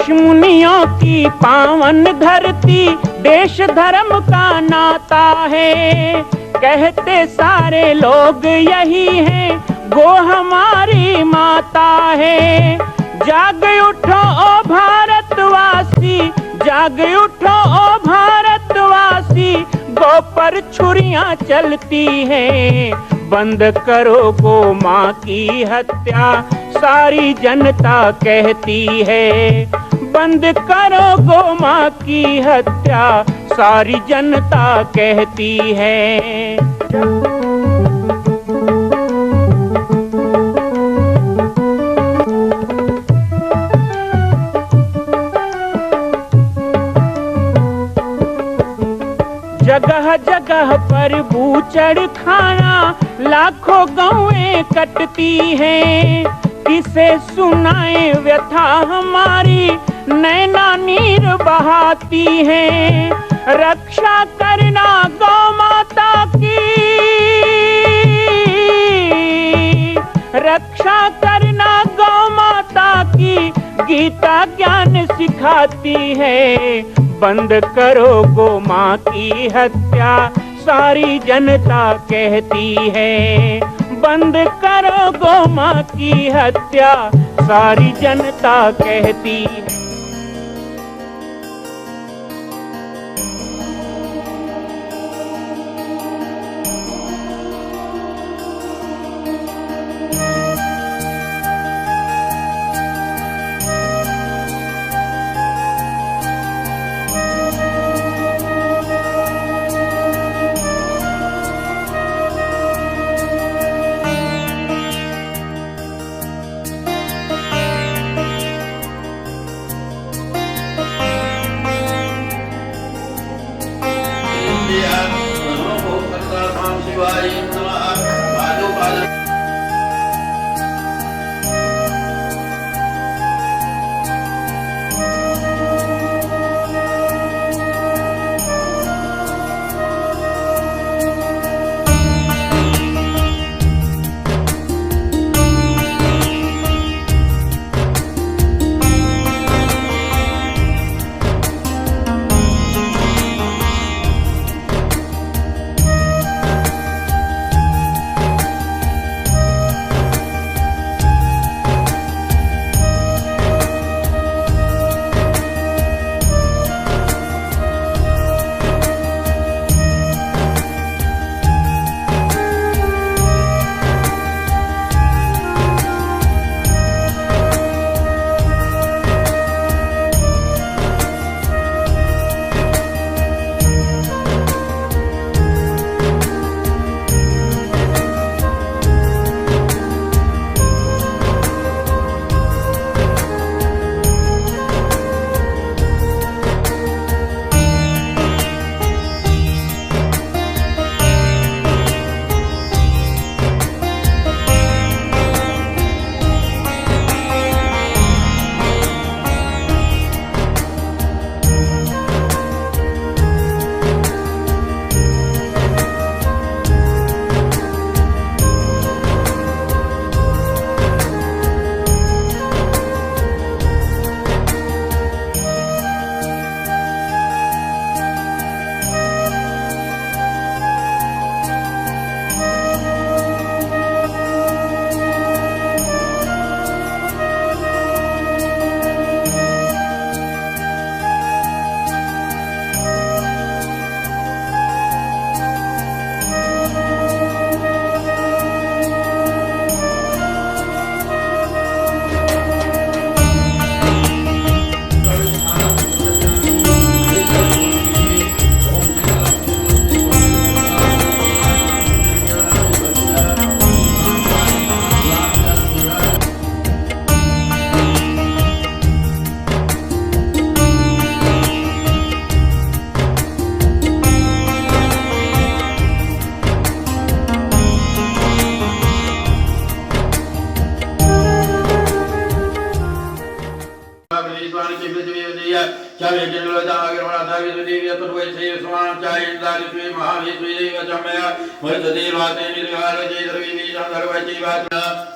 ऋषि मुनियों की पावन धरती, देश धर्म का नाता है। कहते सारे लोग यही हैं, गो हमारी माता है। जाग उठो ओ भारतवासी, जाग उठो ओ भारतवासी, गो पर छुरियां चलती हैं। बंद करो गो माँ की हत्या, सारी जनता कहती है। बंद करो गो माँ की हत्या, सारी जनता कहती है। जगह जगह पर बूचड़ खाना, लाखों गौएं कटती हैं। किसे सुनाए व्यथा हमारी, नैना नीर बहाती हैं। रक्षा करना गौ माता की, रक्षा करना गौ माता की, गीता ज्ञान सिखाती है। बंद करो गो माँ की हत्या, सारी जनता कहती है। बंद करो गो माँ की हत्या, सारी जनता कहती है।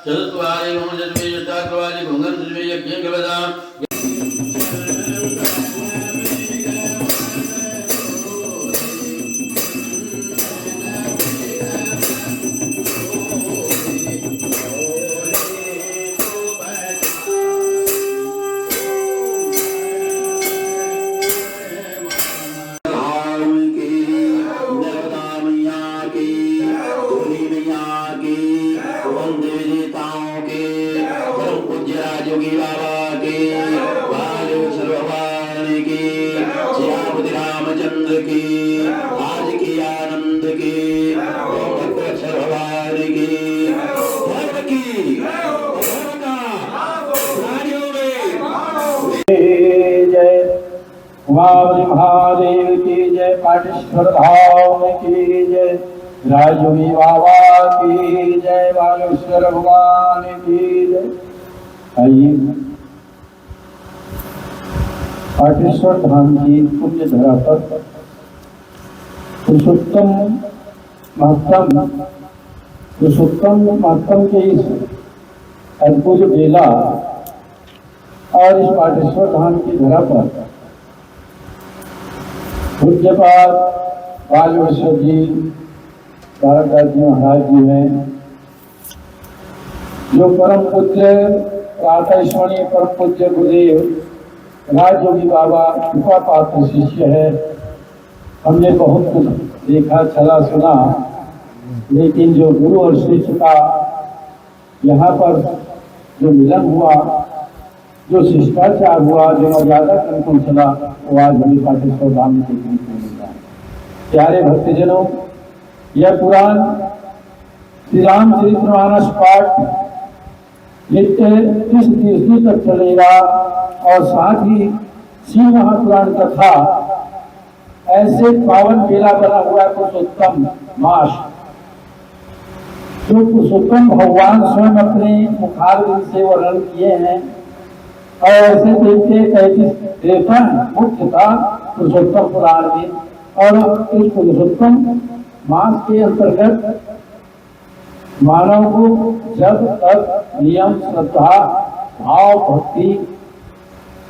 चतुर्वादे उमावली महादेव की जय, पाटेश्वर धाम की जय, राजयोगी बाबा की जय, बालेश्वर भगवान की जय। आइए पाटेश्वर धाम की पुण्य धरा पर पुरुषोत्तम महत्तम के इस अद्भुत बेला और इस पाटेश्वर धाम की धरा पर पूज्यपाद बालेश्वर जी भारद्वाज जी महाराज जी हैं, जो परम पूज्य प्रातःस्मरणीय परम पूज्य गुरुदेव राजयोगी बाबा कृपा पात्र शिष्य है। हमने बहुत कुछ देखा, चला, सुना, लेकिन जो गुरु और शिष्य का यहाँ पर जो मिलन हुआ, जो शिष्टाचार हुआ, जो मर्यादा क्रम चला, वो आज हमें पाटेश्वर धाम में देखने को मिलता है। प्यारे भक्तजनों, यह पुराण श्री रामचरितमानस पाठ नित्य 30 तीसरी तक चलेगा और साथ ही शिव महापुराण कथा ऐसे पावन बेला बना हुआ है पुरुषोत्तम मास, जो पुरुषोत्तम भगवान स्वयं अपने मुखारविंद से वर्णन किए हैं। और ऐसे देखते 33-53 मुख्य था पुरुषोत्तम पुराण में। और इस पुरुषोत्तम मास के अंतर्गत मानव को जब तक नियम, श्रद्धा, भाव, भक्ति,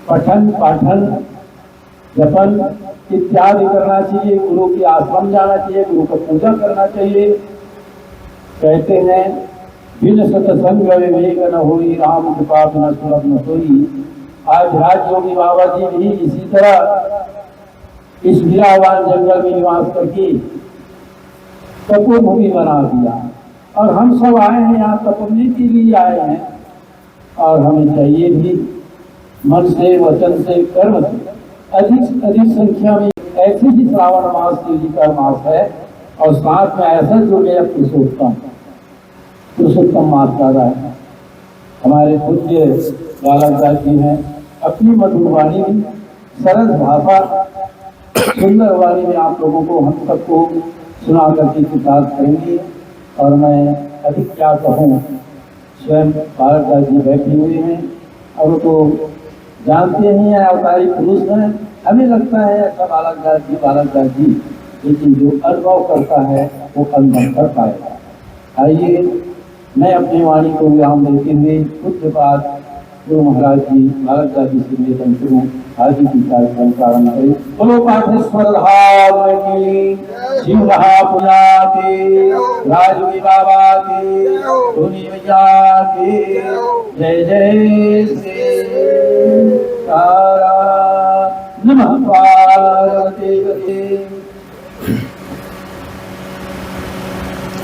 पठन पाठन, जपन इत्यादि करना चाहिए, गुरु के आश्रम जाना चाहिए, गुरु का पूजा करना चाहिए। कहते हैं बिन सत्संग विवेक न होई, राम कृपा बिना सुलभ न सोई। आज राजयोगी बाबा जी भी इसी तरह इस वीरावान जंगल में निवास करके तपोभूमि बना दिया और हम सब आए हैं यहाँ तपने के लिए आए हैं। और हमें चाहिए भी मन से, वचन से, कर्म से अधिक संख्या में ऐसे ही श्रावण मास शिव जी का मास है और साथ में ऐसा जो मेरा पुरुषोत्तम मास का है। हमारे पूज्य बालकदास जी हैं, अपनी मधुर वाणी में, सरल भाषा, सुंदर वाणी में आप लोगों को, हम सबको सुना करके किताब करेंगे। और मैं अधिक क्या कहूँ, स्वयं बालकदास जी बैठे हुए हैं और उनको जानते ही हैं, अवतारी पुरुष हैं। हमें लगता है अच्छा बालकदास जी, लेकिन जो अनुभव करता है वो अनुभव कर पाएगा। आइए मैं अपनी वाणी को विराम देते हुए पूज्यपाद गुरु महाराज जी बालकदास जी से निवेदन करूँ, आज की कार्यक्रम प्रारंभ करें। बोलो पाटेश्वर धाम की, शिव महापुरा की, राजयोगी बाबा की, धोनी मैया की जय जय श्री तारा नमः पार्वती पते।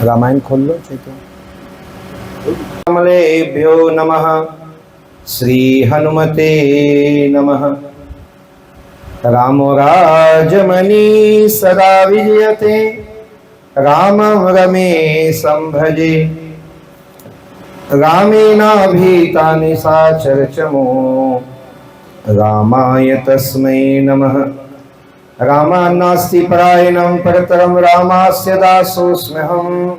रामायण खोल लो चैतन्य। कमलेभ्यो नमः, श्री हनुमते नमः। रामो राजमणि सदा विजयते, रामं रमेशं भजे। रामेणाभीता निशाचर चमो, रामाय तस्मै नमः। रामान्नास्ति परायणं परतरं, रामास्य दासोऽस्म्यहम्।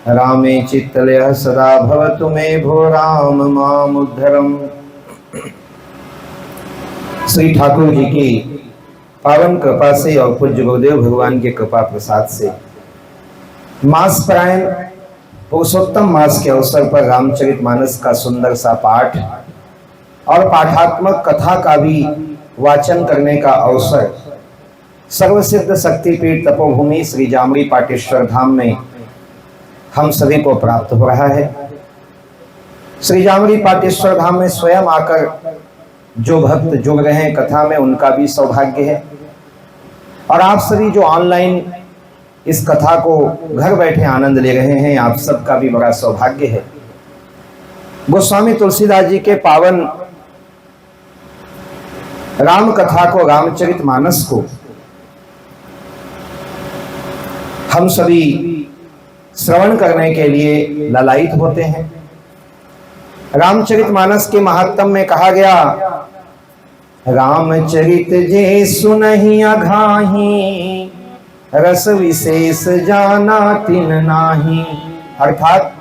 रामे चित्तलयः सदा भवतु मे भो, राम मामुद्धरम्। श्री ठाकुर जी की पावन कृपा से और पूज्य गुरुदेव भगवान के कृपा प्रसाद से मास परायण पुरुषोत्तम मास के अवसर पर रामचरितमानस का सुंदर सा पाठ और पाठात्मक कथा का भी वाचन करने का अवसर सर्वसिद्ध शक्तिपीठ तपोभूमि श्री जामरी पाटेश्वर धाम में हम सभी को प्राप्त हो रहा है। श्री जामरी पाटेश्वर धाम में स्वयं आकर जो भक्त जुड़ रहे हैं कथा में, उनका भी सौभाग्य है। और आप सभी जो ऑनलाइन इस कथा को घर बैठे आनंद ले रहे हैं, आप सबका भी बड़ा सौभाग्य है। गोस्वामी तुलसीदास जी के पावन राम कथा को, रामचरितमानस को हम सभी श्रवण करने के लिए ललायित होते हैं। रामचरितमानस के महात्म्य में कहा गया, रामचरित जे सुनहि अघाही, रस विशेष जाना तिन नाही। अर्थात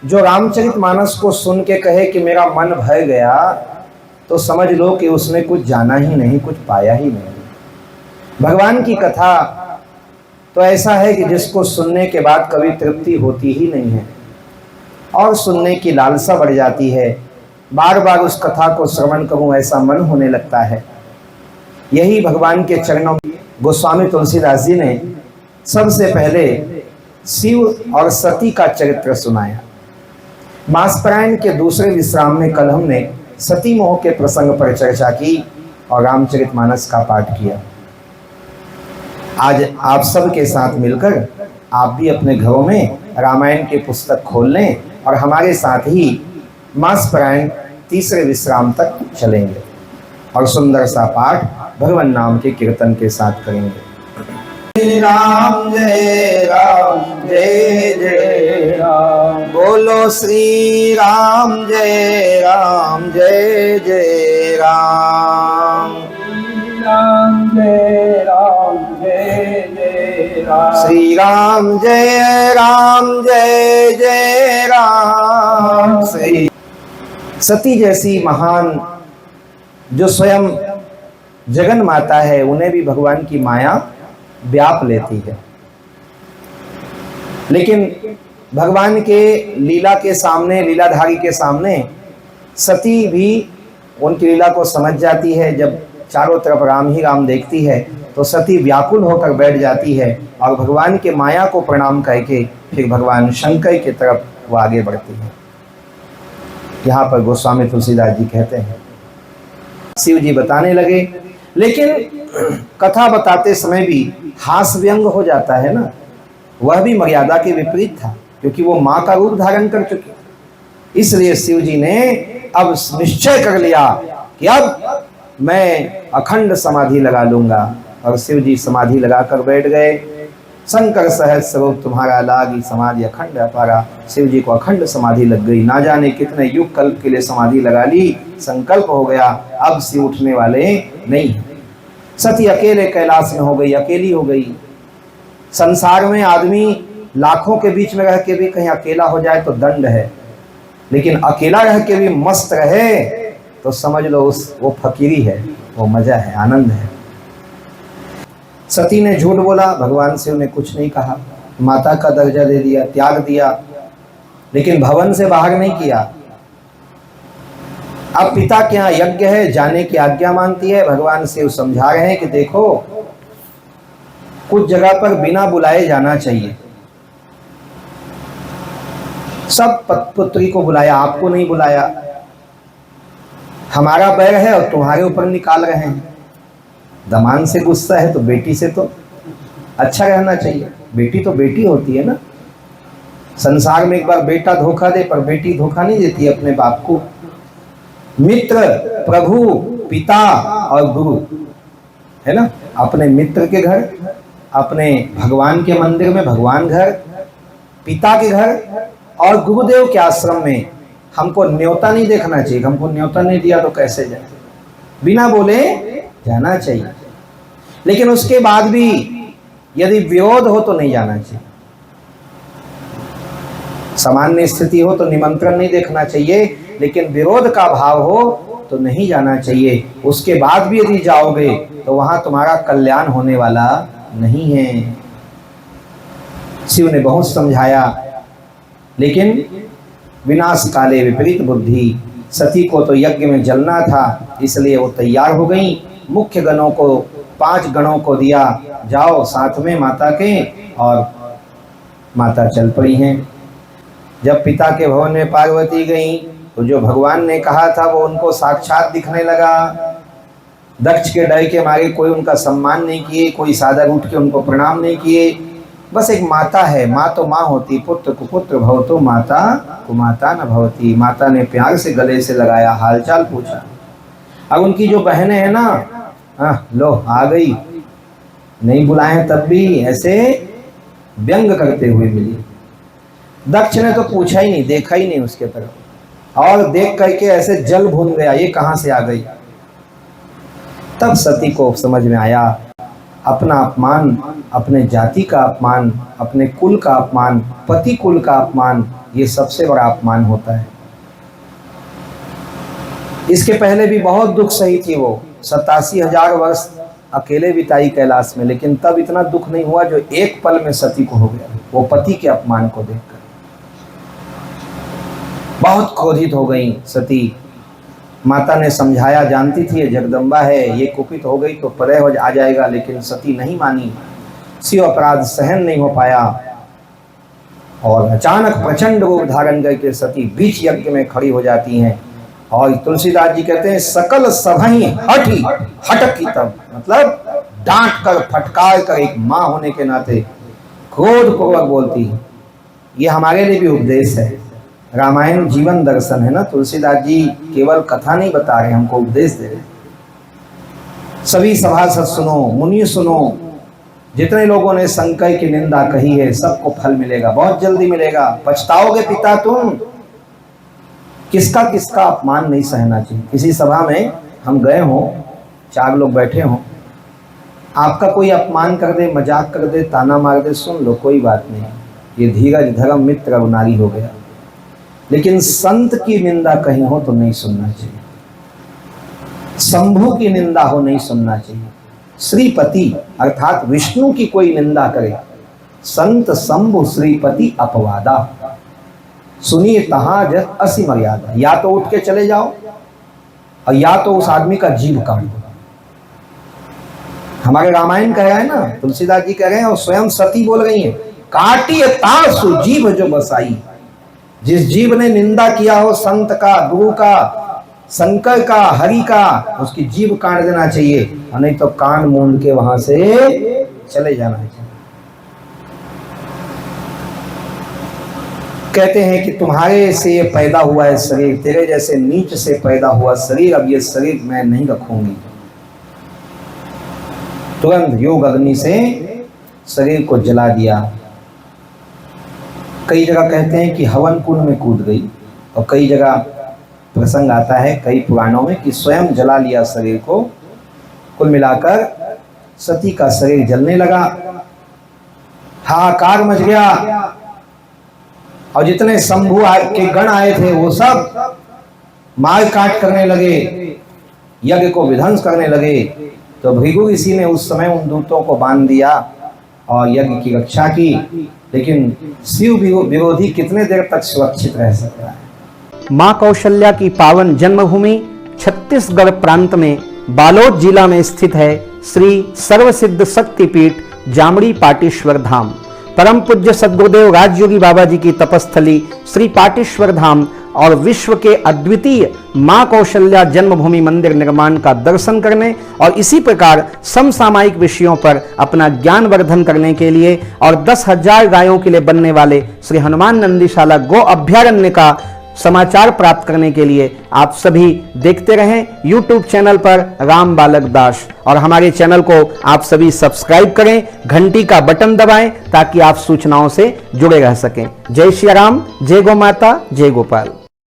जो रामचरित मानस को सुन के कहे कि मेरा मन भर गया, तो समझ लो कि उसने कुछ जाना ही नहीं, कुछ पाया ही नहीं। भगवान की कथा तो ऐसा है कि जिसको सुनने के बाद कभी तृप्ति होती ही नहीं है और सुनने की लालसा बढ़ जाती है, बार बार उस कथा को श्रवण करूं ऐसा मन होने लगता है। यही भगवान के चरणों में गोस्वामी तुलसीदास जी ने सबसे पहले शिव और सती का चरित्र सुनाया। मासपरायण के दूसरे विश्राम में कल हमने सती मोह के प्रसंग पर चर्चा की और रामचरितमानस का पाठ किया। आज आप सब के साथ मिलकर आप भी अपने घरों में रामायण की पुस्तक खोल लें और हमारे साथ ही मासपरायण तीसरे विश्राम तक चलेंगे और सुंदर सा पाठ भगवान नाम के कीर्तन के साथ करेंगे। जय राम जय जय राम, बोलो श्री राम जय जय राम। राम जय जय राम, श्री राम जय जय राम। श्री सती जैसी महान जो स्वयं जगन माता है, उन्हें भी भगवान की माया व्याप लेती है। लेकिन भगवान के लीला के सामने, लीलाधारी के सामने सती भी उनकी लीला को समझ जाती है। जब चारों तरफ राम ही राम देखती है तो सती व्याकुल होकर बैठ जाती है और भगवान के माया को प्रणाम करके फिर भगवान शंकर की तरफ वो आगे बढ़ती है। यहाँ पर गोस्वामी तुलसीदास जी कहते हैं, शिव जी बताने लगे, लेकिन कथा बताते समय भी हास व्यंग हो जाता है ना, वह भी मर्यादा के विपरीत था क्योंकि वो माँ का रूप धारण कर चुकी। इसलिए शिव जी ने अब निश्चय कर लिया कि अब मैं अखंड समाधि लगा लूंगा, और शिव जी समाधि लगाकर बैठ गए। शंकर सहज स्वरूप तुम्हारा लागी समाधि अखंड अपारा। शिव जी को अखंड समाधि लग गई। ना जाने कितने युग कल्प के लिए समाधि लगा ली, संकल्प हो गया, अब शिव उठने वाले नहीं। सती अकेले कैलाश में हो गई, अकेली हो गई। संसार में आदमी लाखों के बीच में रह के भी कहीं अकेला हो जाए तो दंड है, लेकिन अकेला रह के भी मस्त रहे तो समझ लो वो फकीरी है, वो मजा है, आनंद है। सती ने झूठ बोला, भगवान शिव ने कुछ नहीं कहा, माता का दर्जा दे दिया, त्याग दिया, लेकिन भवन से बाहर नहीं किया। अब पिता के यहाँ यज्ञ है, जाने की आज्ञा मानती है। भगवान शिव समझा रहे हैं कि देखो, कुछ जगह पर बिना बुलाए जाना चाहिए। सब पुत्री को बुलाया, आपको नहीं बुलाया। हमारा बैर है और तुम्हारे ऊपर निकाल रहे हैं। दमान से गुस्सा है तो बेटी से तो अच्छा रहना चाहिए। बेटी तो बेटी होती है ना। संसार में एक बार बेटा धोखा दे पर बेटी धोखा नहीं देती अपने बाप को। मित्र, प्रभु, पिता और गुरु है ना। अपने मित्र के घर, अपने भगवान के मंदिर में भगवान घर, पिता के घर और गुरुदेव के आश्रम में हमको न्योता नहीं देखना चाहिए। हमको न्योता नहीं दिया तो कैसे जाए, बिना बोले जाना चाहिए। लेकिन उसके बाद भी यदि विरोध हो तो नहीं जाना चाहिए। सामान्य स्थिति हो तो निमंत्रण नहीं देखना चाहिए, लेकिन विरोध का भाव हो तो नहीं जाना चाहिए। उसके बाद भी यदि जाओगे तो वहां तुम्हारा कल्याण होने वाला नहीं है। शिव ने बहुत समझाया, लेकिन विनाश काले विपरीत बुद्धि। सती को तो यज्ञ में जलना था, इसलिए वो तैयार हो गई। मुख्य गणों को, 5 गणों को दिया, जाओ साथ में माता के, और माता चल पड़ी हैं। जब पिता के भवन में पार्वती गई तो जो भगवान ने कहा था वो उनको साक्षात दिखने लगा। दक्ष के डर के मारे कोई उनका सम्मान नहीं किए, कोई सादर उठ के उनको प्रणाम नहीं किए। बस एक माता है, माँ तो माँ होती, पुत्र कुपुत्र भवतो माता कुमाता न भवती। माता ने प्यार से गले से लगाया, हालचाल पूछा। अब उनकी जो बहनें हैं ना, लो आ गई, नहीं बुलाए तब भी ऐसे व्यंग करते हुए मिली। दक्ष ने तो पूछा ही नहीं, देखा ही नहीं उसके तरफ, और देख करके ऐसे जल भून गया, ये कहाँ से आ गई। तब सती को समझ में आया अपना अपमान, अपने जाति का अपमान, अपने कुल का अपमान, पति कुल का अपमान, ये सबसे बड़ा अपमान होता है। इसके पहले भी बहुत दुख सही थी वो, 87,000 वर्ष अकेले बिताई कैलाश में, लेकिन तब इतना दुख नहीं हुआ जो एक पल में सती को हो गया, वो पति के अपमान को देखकर। बहुत क्रोधित हो गई सती। माता ने समझाया, जानती थी ये जगदम्बा है, ये कुपित हो गई तो प्रलय हो आ जाएगा, लेकिन सती नहीं मानी। शिव अपराध सहन नहीं हो पाया और अचानक प्रचंड रूप धारण करके सती बीच यज्ञ में खड़ी हो जाती हैं। और तुलसीदास जी कहते हैं सकल सभई हठी हटक की तब, मतलब डांट कर फटकार कर एक माँ होने के नाते क्रोध पूर्वक बोलती है। ये हमारे लिए भी उपदेश है। रामायण जीवन दर्शन है ना, तुलसीदास जी केवल कथा नहीं बता रहे, हमको उपदेश दे रहे। सभी सभासद सुनो, मुनि सुनो, जितने लोगों ने शंकर की निंदा कही है सबको फल मिलेगा, बहुत जल्दी मिलेगा। पछताओगे पिता तुम। किसका किसका अपमान नहीं सहना चाहिए। किसी सभा में हम गए हों, 4 लोग बैठे हों, आपका कोई अपमान कर दे, मजाक कर दे, ताना मार दे, सुन लो, कोई बात नहीं, ये धीरज धर्म मित्र अवनारी हो गया। लेकिन संत की निंदा कहीं हो तो नहीं सुनना चाहिए, शंभु की निंदा हो नहीं सुनना चाहिए, श्रीपति अर्थात विष्णु की कोई निंदा करे, संत शंभु श्रीपति अपवादा, सुनिए तहां जस असी मर्यादा। या तो उठ के चले जाओ और या तो उस आदमी का जीव काट दो। हमारे रामायण कह रहा है ना, तुलसीदास जी कह रहे हैं और स्वयं सती बोल रही है, काटिए तासु जीव जो बसाई। जिस जीव ने निंदा किया हो संत का, गुरु का, शंकर का, हरि का, उसकी जीव काट देना चाहिए, और नहीं तो कान मूंद के वहां से चले जाना चाहिए। कहते हैं कि तुम्हारे से ये पैदा हुआ है शरीर, तेरे जैसे नीच से पैदा हुआ शरीर, अब ये शरीर मैं नहीं रखूंगी। तुरंत योग अग्नि से शरीर को जला दिया। कई जगह कहते हैं कि हवन कुंड में कूद गई, और कई जगह प्रसंग आता है कई पुराणों में कि स्वयं जला लिया शरीर को। कुल मिलाकर सती का शरीर जलने लगा, हाहाकार मच गया, और जितने शंभु के गण आए थे वो सब मार काट करने लगे, यज्ञ को विध्वंस करने लगे। तो भृगु ऋषि ने उस समय उन दूतों को बांध दिया और यज्ञ की रक्षा की। लेकिन शिव विरोधी कितने देर तक सुरक्षित रह सकता है। मां कौशल्या की पावन जन्मभूमि छत्तीसगढ़ प्रांत में बालोद जिला में स्थित है श्री सर्वसिद्ध शक्तिपीठ जामड़ी पाटेश्वर धाम। परम पूज्य सद्गुरुदेव राजयोगी बाबा जी की तपस्थली श्री पाटेश्वर धाम और विश्व के अद्वितीय मां कौशल्या जन्मभूमि मंदिर निर्माण का दर्शन करने और इसी प्रकार समसामयिक विषयों पर अपना ज्ञान वर्धन करने के लिए और 10,000 गायों के लिए बनने वाले श्री हनुमान नंदीशाला गो अभ्यारण्य का समाचार प्राप्त करने के लिए आप सभी देखते रहें YouTube चैनल पर राम बालक दास, और हमारे चैनल को आप सभी सब्सक्राइब करें, घंटी का बटन दबाएं ताकि आप सूचनाओं से जुड़े रह सकें। जय श्री राम, जय गौ माता, जय गोपाल।